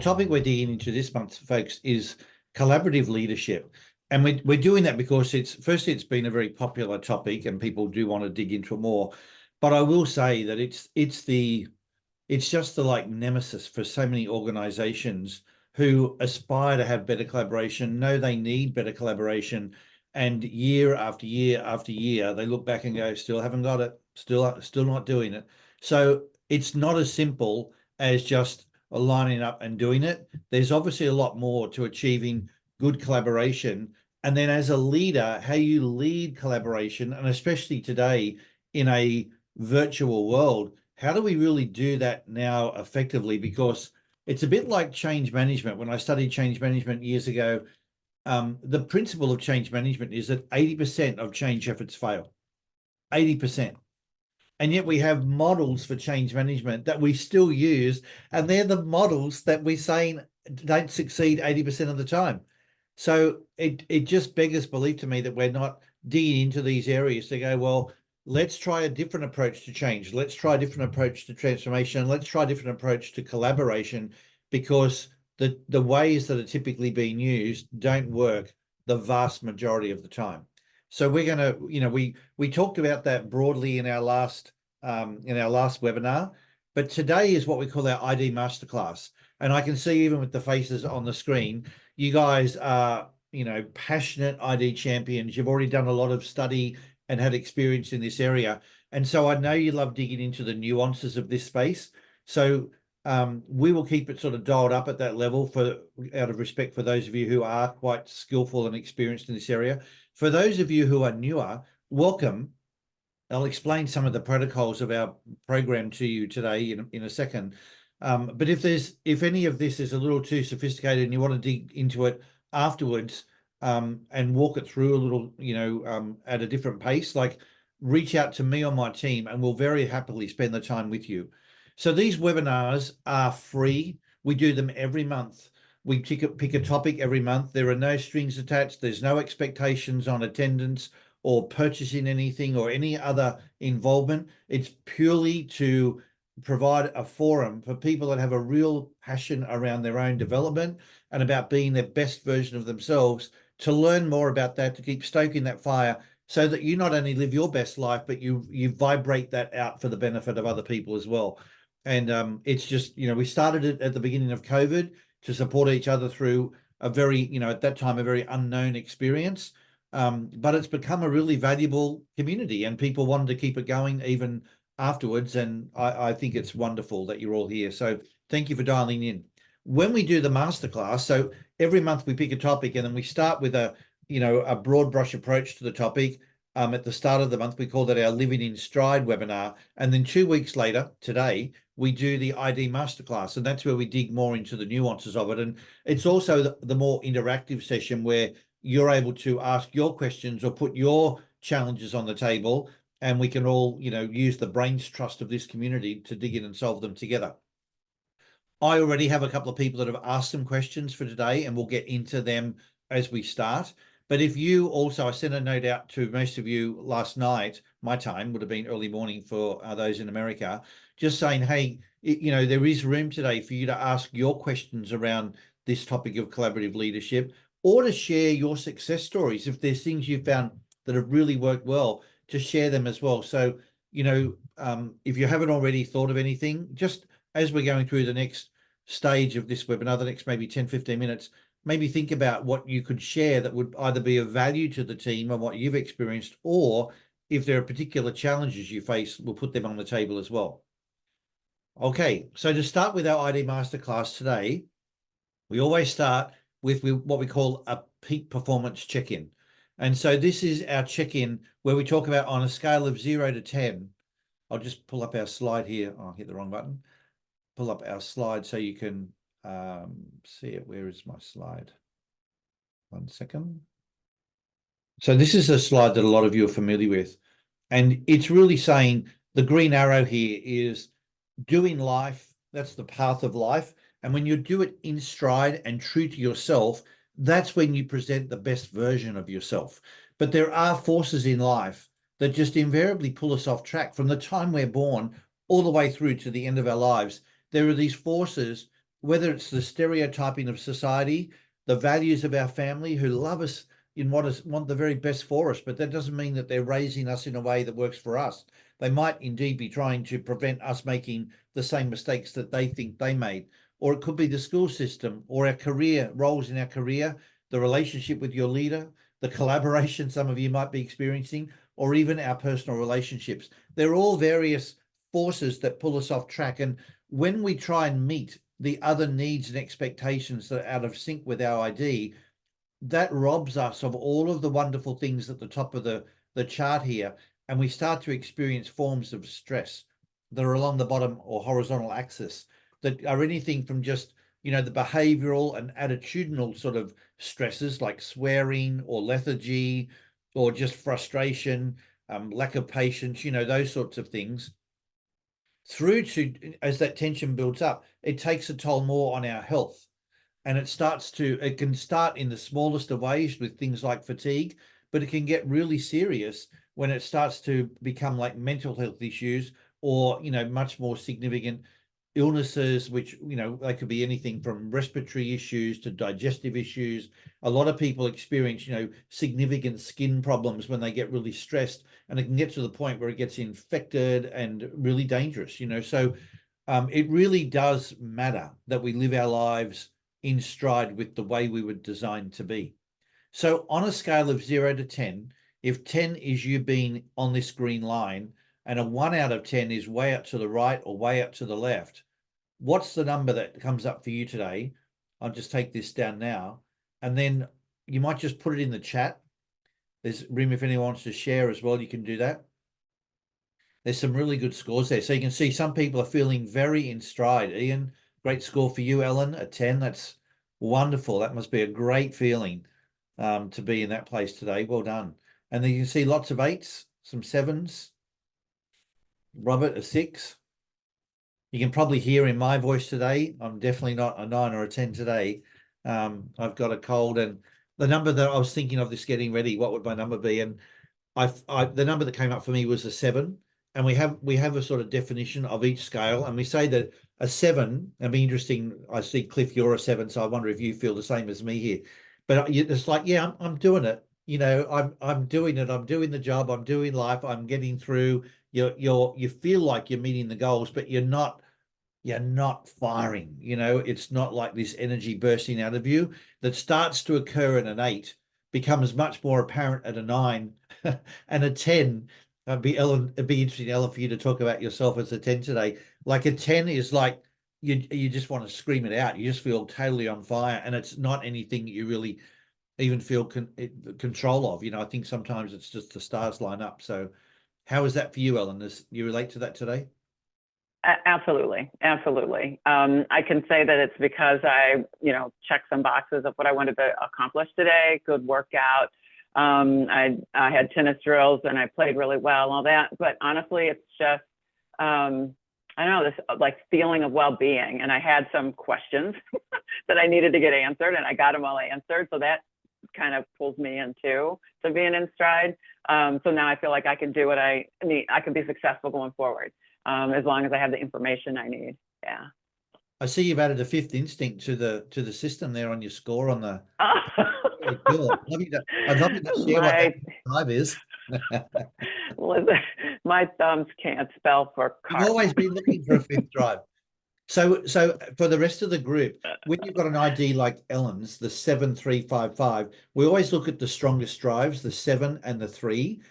topic we're digging into this month, folks, is collaborative leadership. And we're doing that because it's been a very popular topic and people do want to dig into it more. But I will say that it's just the like nemesis for so many organizations who aspire to have better collaboration, know they need better collaboration, and year after year after year, they look back and go, still haven't got it, still not doing it. So it's not as simple as just lining up and doing it. There's obviously a lot more to achieving good collaboration. And then as a leader, how you lead collaboration, and especially today in a virtual world, how do we really do that now effectively? Because it's a bit like change management. When I studied change management years ago, the principle of change management is that 80% of change efforts fail, 80%. And yet we have models for change management that we still use, and they're the models that we're saying don't succeed 80% of the time. So it just beggars belief to me that we're not digging into these areas to go, well, let's try a different approach to change. Let's try a different approach to transformation. Let's try a different approach to collaboration, because the ways that are typically being used don't work the vast majority of the time. So we're going to, we talked about that broadly in our last webinar, but today is what we call our ID Masterclass. And I can see even with the faces on the screen, you guys are, passionate ID champions. You've already done a lot of study and had experience in this area. And so I know you love digging into the nuances of this space. So we will keep it sort of dialed up at that level out of respect for those of you who are quite skillful and experienced in this area. For those of you who are newer, welcome. I'll explain some of the protocols of our program to you today in a second. But if any of this is a little too sophisticated and you want to dig into it afterwards, and walk it through a little, at a different pace, like reach out to me or my team and we'll very happily spend the time with you. So these webinars are free. We do them every month. We pick a topic every month. There are no strings attached. There's no expectations on attendance or purchasing anything or any other involvement. It's purely to provide a forum for people that have a real passion around their own development and about being their best version of themselves, to learn more about that, to keep stoking that fire so that you not only live your best life, but you vibrate that out for the benefit of other people as well. And it's just, we started it at the beginning of COVID to support each other through a very, at that time, a very unknown experience. But it's become a really valuable community and people wanted to keep it going even afterwards. And I think it's wonderful that you're all here. So thank you for dialing in. When we do the masterclass, so every month we pick a topic and then we start with a broad brush approach to the topic. At the start of the month, we call that our Living in Stride webinar. And then 2 weeks later, today, we do the ID Masterclass. And that's where we dig more into the nuances of it. And it's also the more interactive session where you're able to ask your questions or put your challenges on the table. And we can all, use the brains trust of this community to dig in and solve them together. I already have a couple of people that have asked some questions for today, and we'll get into them as we start. But if you also, I sent a note out to most of you last night, my time would have been early morning for those in America, just saying, hey, there is room today for you to ask your questions around this topic of collaborative leadership, or to share your success stories. If there's things you found that have really worked well, to share them as well. So, if you haven't already thought of anything, just as we're going through the next stage of this webinar, the next maybe 10, 15 minutes, maybe think about what you could share that would either be of value to the team and what you've experienced, or if there are particular challenges you face, we'll put them on the table as well. Okay, so to start with our ID Masterclass today, we always start with what we call a peak performance check-in. And so this is our check-in where we talk about on a scale of 0 to 10. I'll just pull up our slide here. Oh, I hit the wrong button. Pull up our slide so you can see it. Where is my slide? 1 second. So this is a slide that a lot of you are familiar with. And it's really saying the green arrow here is doing life. That's the path of life. And when you do it in stride and true to yourself, that's when you present the best version of yourself. But there are forces in life that just invariably pull us off track from the time we're born all the way through to the end of our lives. There are these forces whether it's the stereotyping of society, the values of our family who love us in want the very best for us, but that doesn't mean that they're raising us in a way that works for us. They might indeed be trying to prevent us making the same mistakes that they think they made. Or it could be the school system or our career roles in our career, the relationship with your leader, the collaboration some of you might be experiencing, or even our personal relationships. They're all various forces that pull us off track. And when we try and meet the other needs and expectations that are out of sync with our ID, that robs us of all of the wonderful things at the top of the chart here. And we start to experience forms of stress that are along the bottom or horizontal axis that are anything from just, the behavioral and attitudinal sort of stresses like swearing or lethargy or just frustration, lack of patience, those sorts of things, through to, as that tension builds up, it takes a toll more on our health. And it can start in the smallest of ways with things like fatigue, but it can get really serious when it starts to become like mental health issues or, much more significant illnesses, which, they could be anything from respiratory issues to digestive issues. A lot of people experience, significant skin problems when they get really stressed, and it can get to the point where it gets infected and really dangerous, So it really does matter that we live our lives in stride with the way we were designed to be. So on a scale of 0 to 10, if 10 is you being on this green line and a 1 out of 10 is way up to the right or way up to the left, what's the number that comes up for you today? I'll just take this down now, and then you might just put it in the chat. There's room if anyone wants to share as well, you can do that. There's some really good scores there. So you can see some people are feeling very in stride. Ian, great score for you. Ellen, a 10. That's wonderful. That must be a great feeling to be in that place today. Well done. And then you can see lots of 8s, some 7s. Robert, a 6. You can probably hear in my voice today, I'm definitely not a 9 or a 10 today. I've got a cold, and the number that I was thinking of this getting ready, what would my number be? And the number that came up for me was a 7, and we have a sort of definition of each scale, and we say that a 7. It'd be interesting. I see Cliff, you're a 7, so I wonder if you feel the same as me here. But it's like, yeah, I'm doing it. I'm doing it. I'm doing the job. I'm doing life. I'm getting through. You feel like you're meeting the goals, but you're not firing. It's not like this energy bursting out of you that starts to occur at an 8, becomes much more apparent at a 9 and a 10. It'd be interesting, Ellen, for you to talk about yourself as a 10 today. Like a 10 is like you just want to scream it out. You just feel totally on fire, and it's not anything you really even feel control of. I think sometimes it's just the stars line up. So how is that for you, Ellen? Does you relate to that today? Absolutely. Absolutely. I can say that it's because I, checked some boxes of what I wanted to accomplish today. Good workout. I had tennis drills and I played really well, all that. But honestly, it's just, I don't know, this like feeling of well-being. And I had some questions that I needed to get answered, and I got them all answered. So that kind of pulls me into being in stride. So now I feel like I can do what I need. I can be successful going forward. As long as I have the information I need. Yeah. I see you've added a 5th instinct to the system there on your score on the. Really cool. I'd love you to share what that drive is. My thumbs can't spell for You've always been looking for a 5th drive. So for the rest of the group, when you've got an ID like Ellen's, the 7355, we always look at the strongest drives, the 7 and the 3,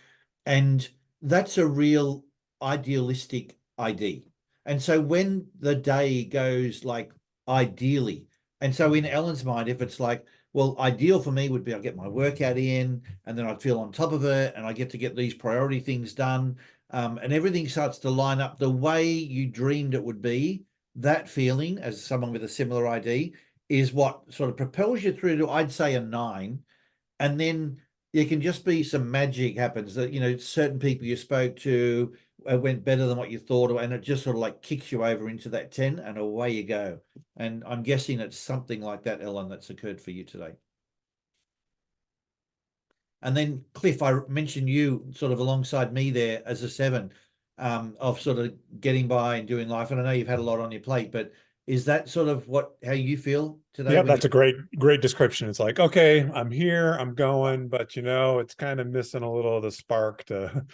and that's a real idealistic ID. And so when the day goes like ideally, and so in Ellen's mind, if it's like, well, ideal for me would be I get my workout in, and then I'd feel on top of it, and I get to get these priority things done, and everything starts to line up the way you dreamed it would be. That feeling, as someone with a similar ID, is what sort of propels you through to, I'd say, a 9. And then there can just be some magic happens that, certain people you spoke to went better than what you thought, and it just sort of like kicks you over into that 10 and away you go. And I'm guessing it's something like that, Ellen, that's occurred for you today. And then Cliff, I mentioned you sort of alongside me there as a 7, of sort of getting by and doing life. And I know you've had a lot on your plate, but Is that sort of how you feel today Yeah, when you? that's a great description. It's like, okay, I'm here, I'm going, but it's kind of missing a little of the spark to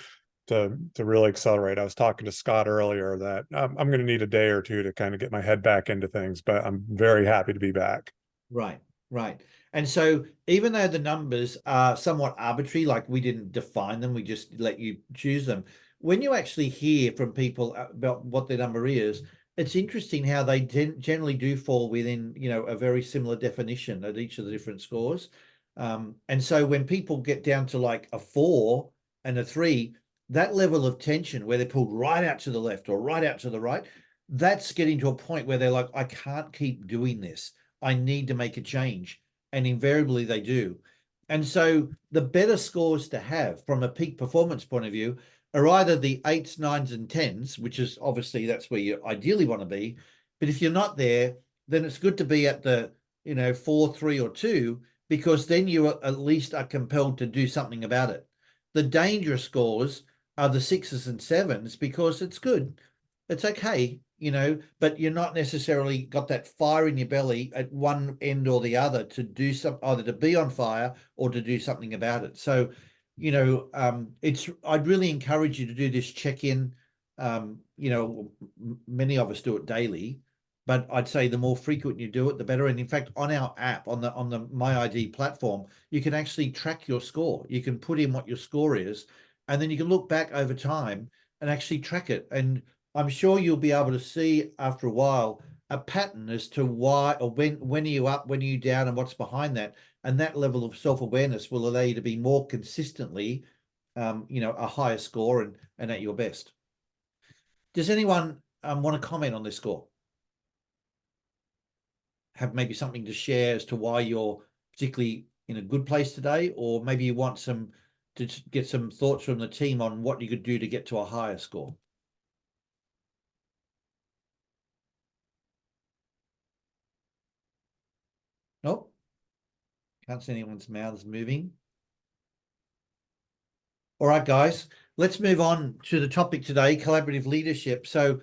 to really accelerate. I was talking to Scott earlier that I'm going to need a day or two to kind of get my head back into things, but I'm very happy to be back. Right, right. And so even though the numbers are somewhat arbitrary, like we didn't define them, we just let you choose them. When you actually hear from people about what their number is, it's interesting how they generally do fall within, a very similar definition at each of the different scores. And so when people get down to like a 4 and a 3, that level of tension where they're pulled right out to the left or right out to the right, that's getting to a point where they're like, I can't keep doing this. I need to make a change. And invariably they do. And so the better scores to have from a peak performance point of view are either the 8s, 9s, and 10s, which is obviously that's where you ideally want to be. But if you're not there, then it's good to be at the, 4, 3, or 2, because then you at least are compelled to do something about it. The dangerous scores are the 6s and 7s because it's good. It's okay, but you're not necessarily got that fire in your belly at one end or the other to do some, either to be on fire or to do something about it. So, I'd really encourage you to do this check-in. Many of us do it daily, but I'd say the more frequent you do it, the better. And in fact, on our app, on the My ID platform, you can actually track your score. You can put in what your score is, and then you can look back over time and actually track it. And I'm sure you'll be able to see after a while a pattern as to why or when are you up, when are you down, and what's behind that. And that level of self-awareness will allow you to be more consistently, a higher score and at your best. Does anyone want to comment on this score? Have maybe something to share as to why you're particularly in a good place today, or maybe you want to get some thoughts from the team on what you could do to get to a higher score. Nope. Can't see anyone's mouths moving. All right, guys, let's move on to the topic today, collaborative leadership. So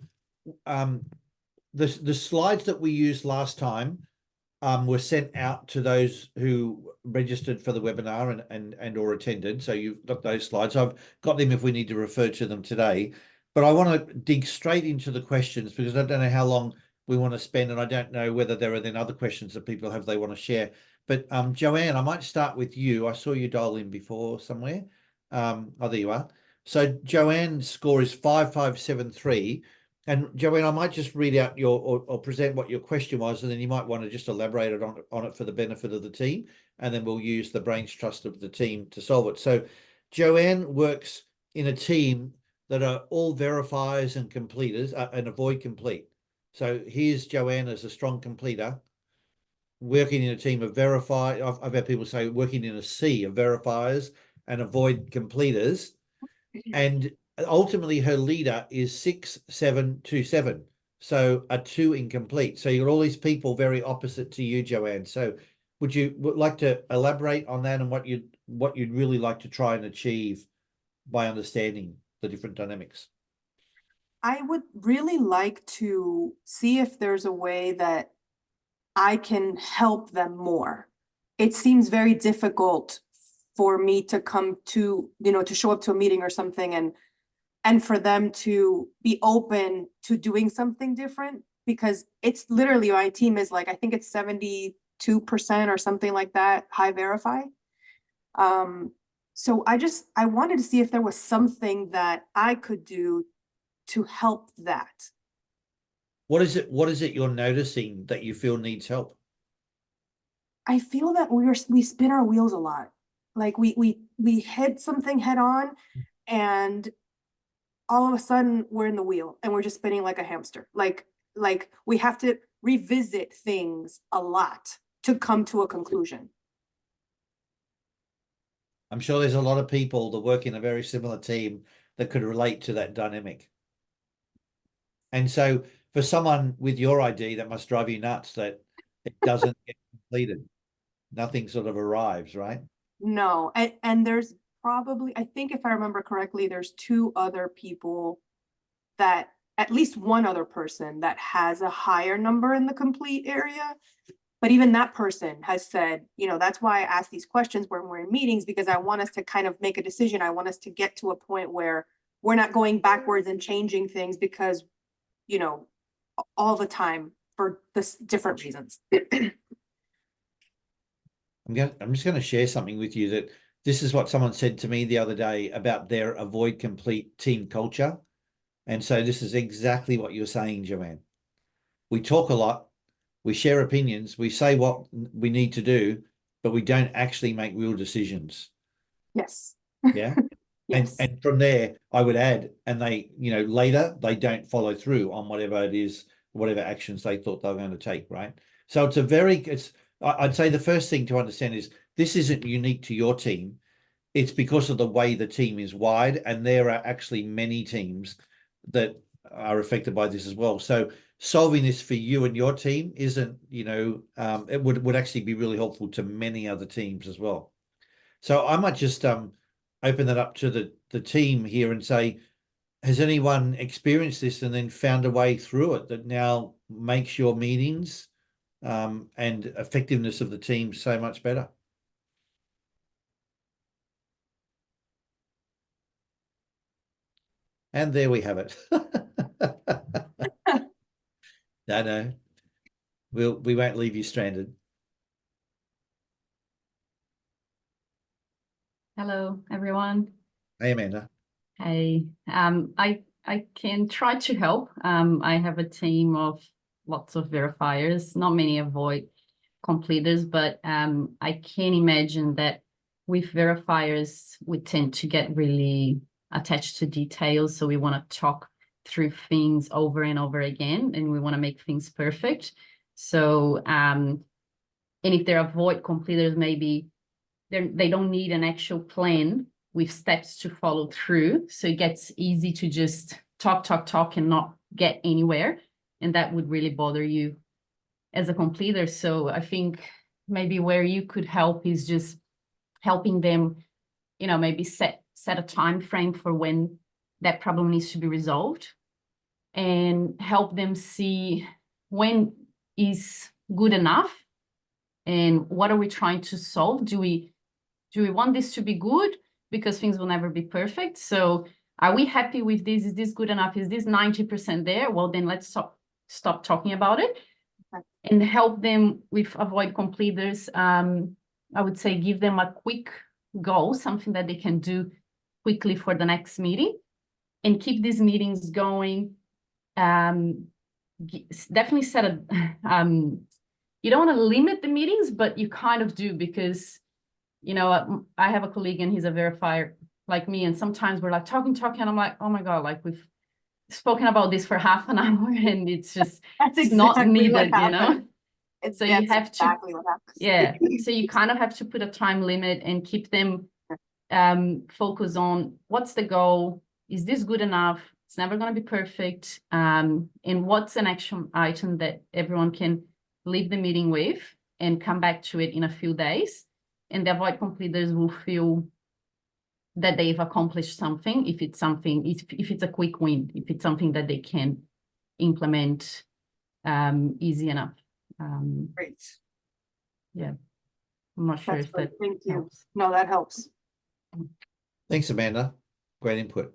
the slides that we used last time were sent out to those who registered for the webinar and or attended. So you've got those slides. I've got them if we need to refer to them today. But I want to dig straight into the questions because I don't know how long we want to spend, and I don't know whether there are then other questions that people have they want to share. But Joanne, I might start with you. I saw you dial in before somewhere. Oh, there you are. So Joanne's score is 5573. And Joanne, I might just read out or present what your question was, and then you might want to just elaborate on it for the benefit of the team, and then we'll use the brains trust of the team to solve it. So Joanne works in a team that are all verifiers and completers and avoid complete. So here's Joanne as a strong completer, working in a team of verify. I've had people say working in a sea of verifiers and avoid completers. And ultimately her leader is 6727. So a 2 incomplete. So you're all these people very opposite to you, Joanne. So would you like to elaborate on that and what you'd really like to try and achieve by understanding the different dynamics? I would really like to see if there's a way that I can help them more. It seems very difficult for me to come to, to show up to a meeting or something and for them to be open to doing something different, because it's literally, my team is like, I think it's 72% or something like that, high verify. So I wanted to see if there was something that I could do to help that. What is it you're noticing that you feel needs help? I feel that we spin our wheels a lot. Like we hit something head on, and all of a sudden we're in the wheel and we're just spinning like a hamster. Like we have to revisit things a lot to come to a conclusion. I'm sure there's a lot of people that work in a very similar team that could relate to that dynamic. And so for someone with your ID, that must drive you nuts that it doesn't get completed. Nothing sort of arrives, right? No, and there's probably, I think if I remember correctly, there's two other people that at least one other person that has a higher number in the complete area. But even that person has said, you know, that's why I ask these questions when we're in meetings, because I want us to kind of make a decision. I want us to get to a point where we're not going backwards and changing things because, you know, all the time for this different reasons. I'm just going to share something with you that this is what someone said to me the other day about their avoid complete team culture. And so this is exactly what you're saying, Joanne. We talk a lot, we share opinions, we say what we need to do, but we don't actually make real decisions. Yes. Yeah. Yes. And from there, I would add, and they, you know, later they don't follow through on whatever it is, whatever actions they thought they were going to take, right? So I'd say the first thing to understand is this isn't unique to your team. It's because of the way the team is wired, and there are actually many teams that are affected by this as well. So solving this for you and your team isn't, you know, it would actually be really helpful to many other teams as well. So I might just open that up to the team here and say, has anyone experienced this and then found a way through it that now makes your meetings and effectiveness of the team so much better? And there we have it. No, we won't leave you stranded. Hello, everyone. Hey, Amanda. Hey, I can try to help. I have a team of lots of verifiers, not many avoid completers, but I can imagine that with verifiers, we tend to get really attached to details. So we want to talk through things over and over again, and we want to make things perfect. So, and if they're avoid completers, maybe they don't need an actual plan with steps to follow through. So it gets easy to just talk and not get anywhere. And that would really bother you as a completer. So I think maybe where you could help is just helping them, you know, maybe set a time frame for when that problem needs to be resolved, and help them see when is good enough and what are we trying to solve. Do we want this to be good? Because things will never be perfect. So are we happy with this? Is this good enough? Is this 90% there? Well, then let's stop talking about it. Okay. And help them with avoid completers. I would say give them a quick goal, something that they can do quickly for the next meeting, and keep these meetings going. Definitely set a, you don't want to limit the meetings, but you kind of do, because, you know, I have a colleague and he's a verifier like me. And sometimes we're like talking. And I'm like, oh my God, like we've spoken about this for half an hour and it's just That's not exactly needed, what you know? happened. So you have exactly what happens. yeah. So you kind of have to put a time limit and keep them focus on what's the goal? Is this good enough? It's never going to be perfect. And what's an action item that everyone can leave the meeting with and come back to it in a few days. And the avoid completers will feel that they've accomplished something. If it's something, if it's a quick win, if it's something that they can implement easy enough. Great. Yeah, I'm not sure That's if great. that Thank you. helps. No, that helps. Thanks, Amanda. Great input.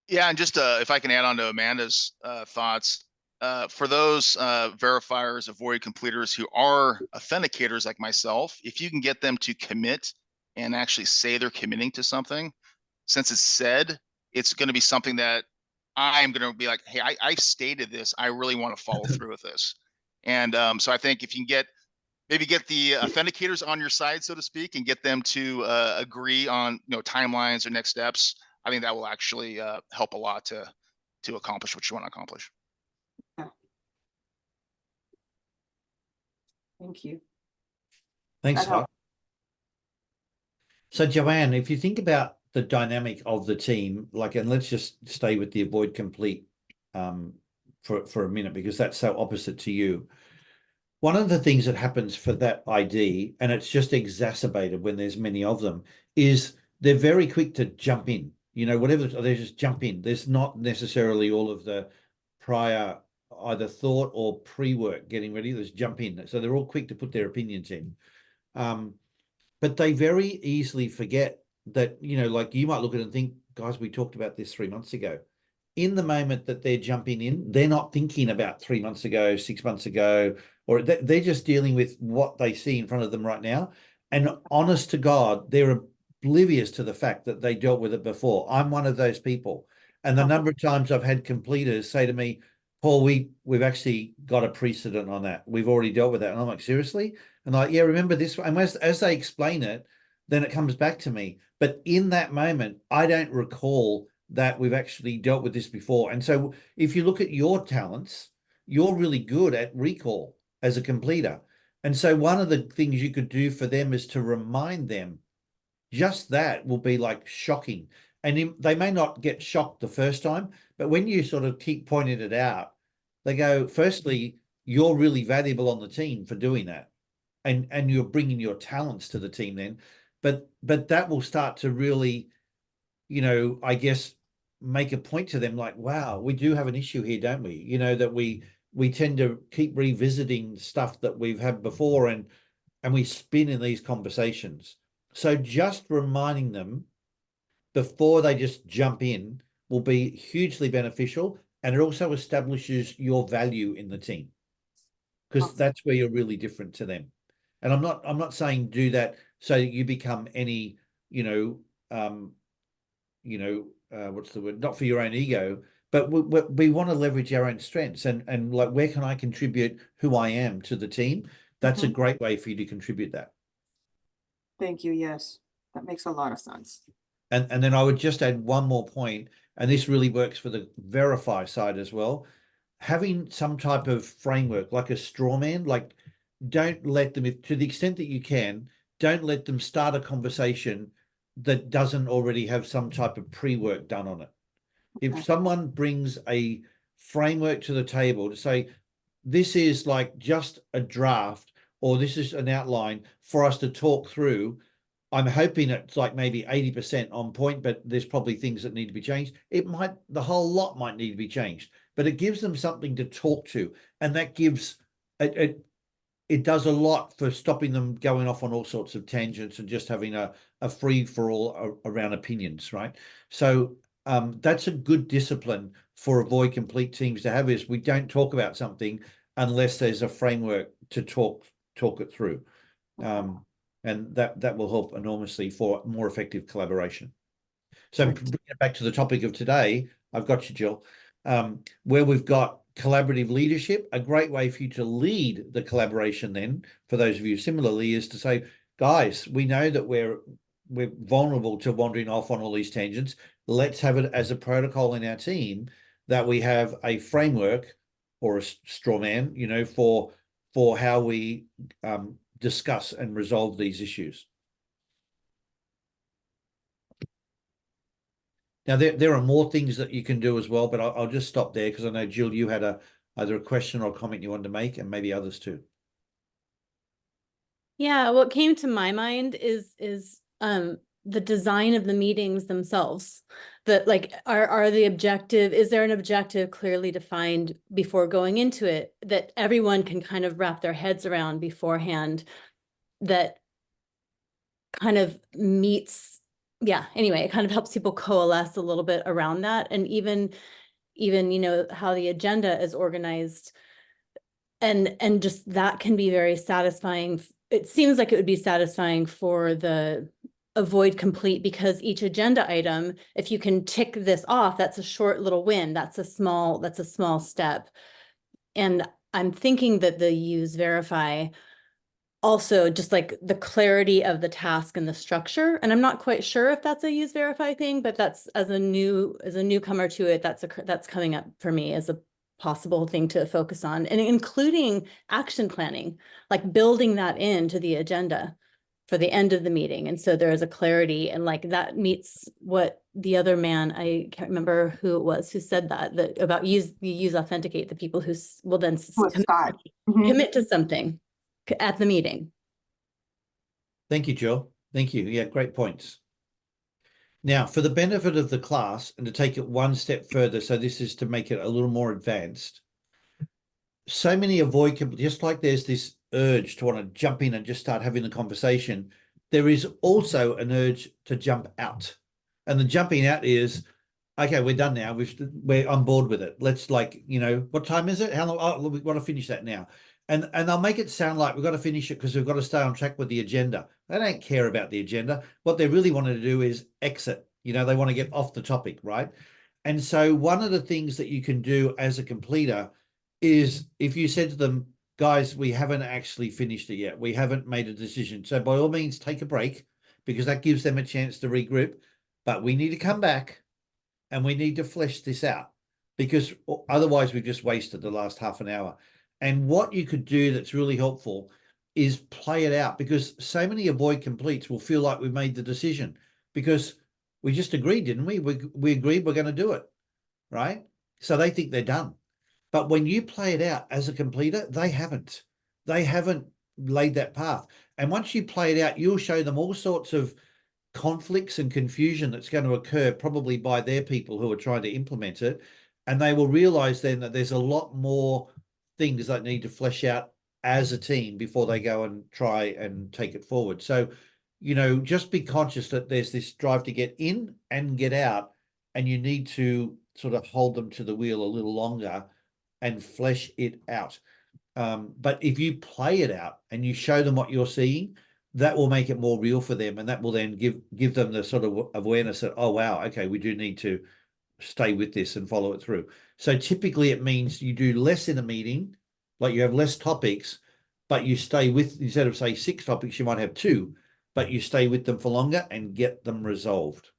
Yeah, and just if I can add on to Amanda's thoughts, for those verifiers, avoid completers who are authenticators like myself, if you can get them to commit and actually say they're committing to something, since it's said, it's going to be something that I'm going to be like, hey, I stated this. I really want to follow through with this. And so I think if you can maybe get the authenticators on your side, so to speak, and get them to agree on timelines or next steps, I think that will actually help a lot to accomplish what you want to accomplish. Thank you. Thanks, That helps. Scott. So Joanne, if you think about the dynamic of the team, and let's just stay with the avoid complete for a minute, because that's so opposite to you. One of the things that happens for that ID, and it's just exacerbated when there's many of them, is they're very quick to jump in. whatever, they just jump in. There's not necessarily all of the prior either thought or pre-work getting ready. They just jump in. So they're all quick to put their opinions in. But they very easily forget that, like you might look at it and think, guys, we talked about this 3 months ago. In the moment that they're jumping in, they're not thinking about 3 months ago, 6 months ago, or they're just dealing with what they see in front of them right now. And honest to God, they're oblivious to the fact that they dealt with it before. I'm one of those people. And the number of times I've had completers say to me, Paul, we've actually got a precedent on that. We've already dealt with that. And I'm like, seriously? And like, yeah, remember this? And as they explain it, then it comes back to me. But in that moment, I don't recall that we've actually dealt with this before. And so if you look at your talents, you're really good at recall as a completer. And so one of the things you could do for them is to remind them. Just that will be like shocking. And they may not get shocked the first time, but when you sort of keep pointing it out, they go, firstly, you're really valuable on the team for doing that. And you're bringing your talents to the team then. But that will start to really, I guess, make a point to them like, wow, we do have an issue here, don't we? That we tend to keep revisiting stuff that we've had before and we spin in these conversations. So just reminding them before they just jump in will be hugely beneficial. And it also establishes your value in the team, because that's where you're really different to them. And I'm not saying do that so you become any, what's the word? Not for your own ego, but we want to leverage our own strengths and like, where can I contribute who I am to the team? That's a great way for you to contribute that. Thank you. Yes, that makes a lot of sense. And then I would just add one more point, and this really works for the verify side as well. Having some type of framework, like a straw man, like don't let them, to the extent that you can, don't let them start a conversation that doesn't already have some type of pre-work done on it. If someone brings a framework to the table to say, this is like just a draft, or this is an outline for us to talk through, I'm hoping it's like maybe 80% on point, but there's probably things that need to be changed. The whole lot might need to be changed, but it gives them something to talk to. And that gives, it does a lot for stopping them going off on all sorts of tangents and just having a free for all around opinions, right? So that's a good discipline for avoid complete teams to have, is we don't talk about something unless there's a framework to talk it through. And that will help enormously for more effective collaboration. So bringing it back to the topic of today, I've got you, Jill, where we've got collaborative leadership. A great way for you to lead the collaboration then, for those of you similarly, is to say, guys, we know that we're vulnerable to wandering off on all these tangents. Let's have it as a protocol in our team that we have a framework or a straw man, for how we discuss and resolve these issues. Now, there are more things that you can do as well, but I'll just stop there because I know, Jill, you had either a question or a comment you wanted to make, and maybe others too. Yeah, what came to my mind is the design of the meetings themselves. That like are the objective, is there an objective clearly defined before going into it that everyone can kind of wrap their heads around beforehand, that kind of meets, anyway, it kind of helps people coalesce a little bit around that. And even how the agenda is organized, and just that can be very satisfying. It seems like it would be satisfying for the avoid complete, because each agenda item, if you can tick this off, that's a short little win. That's a small step. And I'm thinking that the use verify also just like the clarity of the task and the structure. And I'm not quite sure if that's a use verify thing, but that's, as a newcomer to it, that's coming up for me as a possible thing to focus on, and including action planning, like building that into the agenda for the end of the meeting. And so there is a clarity, and like that meets what the other man, I can't remember who it was, who said that about use authenticate, the people who will then commit to something at the meeting. Thank you, Jill. Thank you. Yeah, great points. Now, for the benefit of the class and to take it one step further, so this is to make it a little more advanced. So many just like there's this urge to want to jump in and just start having a conversation, there is also an urge to jump out. And the jumping out is, okay, we're done now. We're on board with it. Let's what time is it? How long? Oh, we want to finish that now. And they'll make it sound like we've got to finish it because we've got to stay on track with the agenda. They don't care about the agenda. What they really wanted to do is exit. They want to get off the topic, right? And so one of the things that you can do as a completer is if you said to them, guys, we haven't actually finished it yet. We haven't made a decision. So by all means, take a break because that gives them a chance to regroup. But we need to come back and we need to flesh this out because otherwise we've just wasted the last half an hour. And what you could do that's really helpful is play it out because so many avoid completes will feel like we made the decision because we just agreed, didn't we? We agreed we're going to do it, right? So they think they're done. But when you play it out as a completer, they haven't laid that path. And once you play it out, you'll show them all sorts of conflicts and confusion that's going to occur probably by their people who are trying to implement it. And they will realize then that there's a lot more things that need to flesh out as a team before they go and try and take it forward. So, just be conscious that there's this drive to get in and get out, and you need to sort of hold them to the wheel a little longer and flesh it out. But if you play it out and you show them what you're seeing, that will make it more real for them. And that will then give them the sort of awareness that, oh, wow, okay, we do need to stay with this and follow it through. So typically it means you do less in a meeting, like you have less topics, but you stay with, instead of say 6 topics, you might have 2, but you stay with them for longer and get them resolved.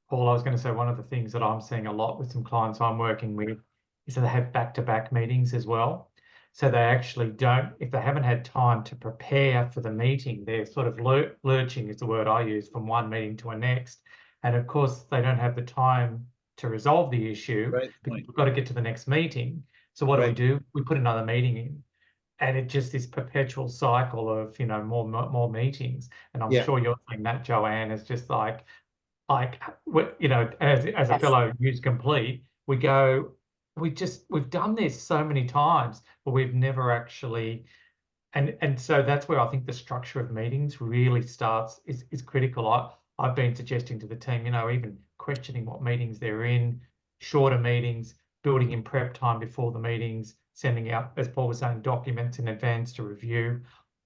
Paul, I was going to say one of the things that I'm seeing a lot with some clients I'm working with is that they have back-to-back meetings as well. So they actually don't, if they haven't had time to prepare for the meeting, they're sort of lurching is the word I use from one meeting to a next. And of course, they don't have the time to resolve the issue because we've got to get to the next meeting. So what do? We put another meeting in. And it just this perpetual cycle of, more meetings. And I'm sure you're saying that, Joanne, is just like as a fellow news complete, we've done this so many times, but we've never actually, and so that's where I think the structure of meetings really is critical. I've been suggesting to the team, even questioning what meetings they're in, shorter meetings, building in prep time before the meetings, sending out, as Paul was saying, documents in advance to review.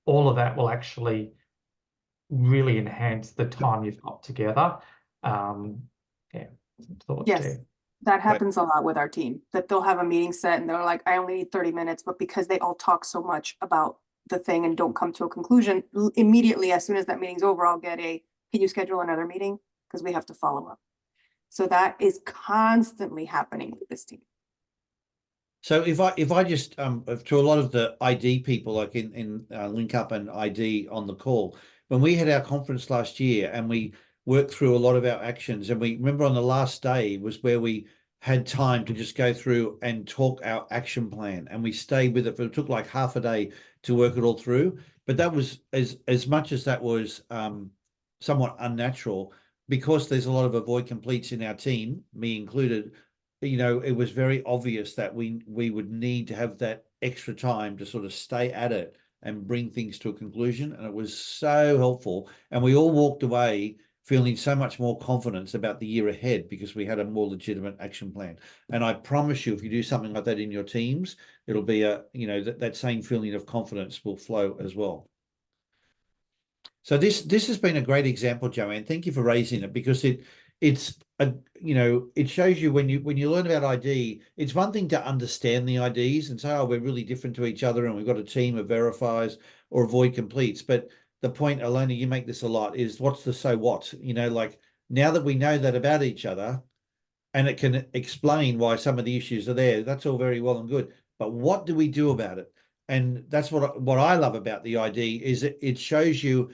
All of that will actually really enhance the time you've got together. Yes, that happens a lot with our team, that they'll have a meeting set and they're like, I only need 30 minutes, but because they all talk so much about the thing and don't come to a conclusion, immediately as soon as that meeting's over, I'll get can you schedule another meeting? Because we have to follow up. So that is constantly happening with this team. So if I just to a lot of the ID people like in Link Up and ID on the call, when we had our conference last year and we worked through a lot of our actions, and we remember on the last day was where we had time to just go through and talk our action plan, and we stayed with it for, it took like half a day to work it all through. But that was as much as that was somewhat unnatural, because there's a lot of avoid completes in our team, me included. It was very obvious that we would need to have that extra time to sort of stay at it and bring things to a conclusion. And it was so helpful. And we all walked away feeling so much more confidence about the year ahead because we had a more legitimate action plan. And I promise you, if you do something like that in your teams, it'll be that same feeling of confidence will flow as well. So this has been a great example, Joanne. Thank you for raising it, because it shows you when you learn about ID, it's one thing to understand the IDs and say, oh, we're really different to each other and we've got a team of verifiers or avoid completes. But the point, Alona, you make this a lot, is what's the so what? Like now that we know that about each other and it can explain why some of the issues are there, that's all very well and good. But what do we do about it? And that's what I love about the ID is it shows you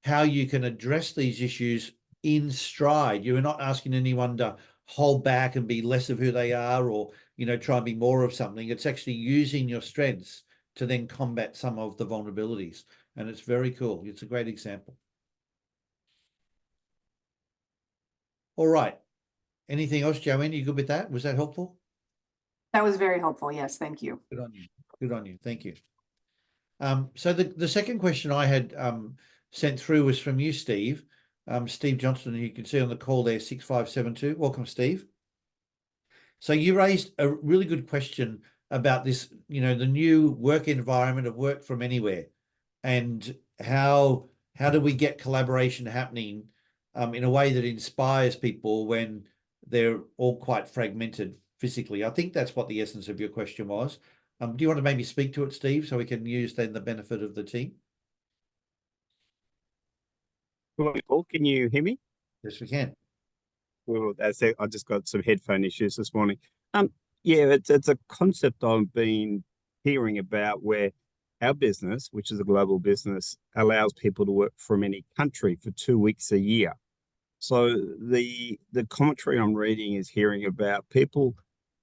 how you can address these issues in stride. You're not asking anyone to hold back and be less of who they are or, try and be more of something. It's actually using your strengths to then combat some of the vulnerabilities. And it's very cool. It's a great example. All right. Anything else, Joanne? You good with that? Was that helpful? That was very helpful. Yes, thank you. Good on you. Good on you. Thank you. So the second question I had sent through was from you, Steve. Steve Johnston, you can see on the call there, 6572. Welcome, Steve. So you raised a really good question about this, the new work environment of work from anywhere, and how do we get collaboration happening in a way that inspires people when they're all quite fragmented physically. I think that's what the essence of your question was. Do you want to maybe speak to it, Steve, so we can use then the benefit of the team? Paul, can you hear me? Yes, we can. Well, as I just got some headphone issues this morning. Yeah, it's a concept I've been hearing about where our business, which is a global business, allows people to work from any country for 2 weeks a year. So the commentary I'm reading is hearing about people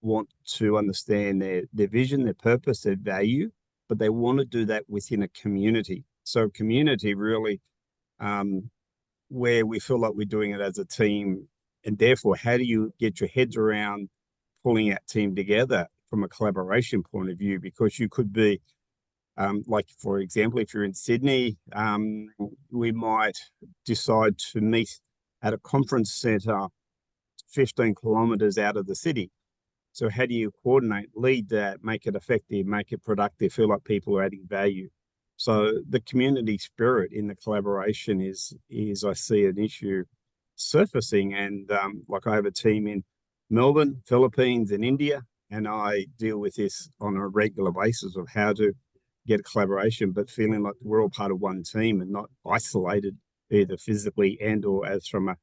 want to understand their vision, their purpose, their value, but they want to do that within a community. So community really, where we feel like we're doing it as a team, and therefore, how do you get your heads around pulling that team together from a collaboration point of view? Because you could be, like, for example, if you're in Sydney, we might decide to meet at a conference centre 15 kilometres out of the city. So how do you coordinate, lead that, make it effective, make it productive, feel like people are adding value? So the community spirit in the collaboration is I see an issue surfacing. And like I have a team in Melbourne, Philippines, and India, and I deal with this on a regular basis of how to get collaboration, but feeling like we're all part of one team and not isolated either physically and or as from a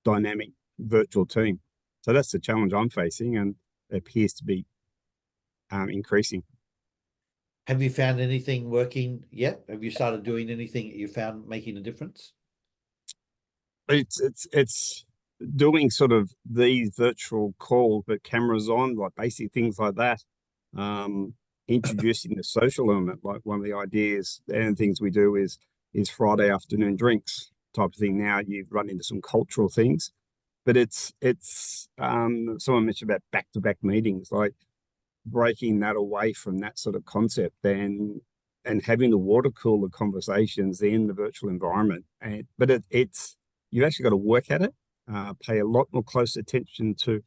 dynamic virtual team. So that's the challenge I'm facing, and it appears to be increasing. Have you found anything working yet? Have you started doing anything that you found making a difference? It's doing sort of these virtual calls, but cameras on, like basic things like that. Introducing the social element, like one of the ideas and things we do is Friday afternoon drinks type of thing. Now you've run into some cultural things, but it's someone mentioned about back-to-back meetings, like breaking that away from that sort of concept and having the water cooler conversations in the virtual environment. But it's you've actually got to work at it, pay a lot more close attention to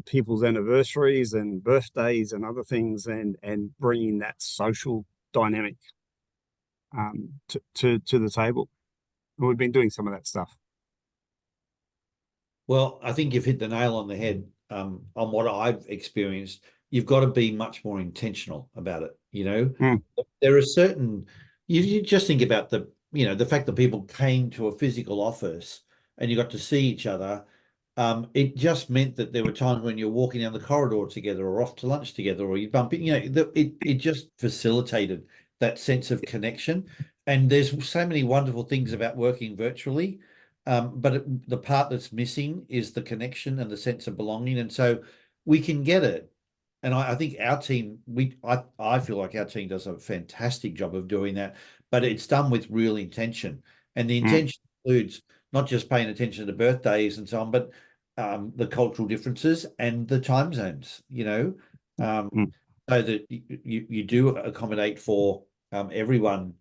people's anniversaries and birthdays and other things, and bringing that social dynamic to the table. And we've been doing some of that stuff. Well, I think you've hit the nail on the head on what I've experienced. You've got to be much more intentional about it. There are certain, you just think about the fact that people came to a physical office and you got to see each other. It just meant that there were times when you're walking down the corridor together or off to lunch together, or you bump it, it just facilitated that sense of connection. And there's so many wonderful things about working virtually. But the part that's missing is the connection and the sense of belonging. And so we can get it. And I think our team, I feel like our team does a fantastic job of doing that, but it's done with real intention. And the intention includes not just paying attention to birthdays and so on, but the cultural differences and the time zones, so that you do accommodate for everyone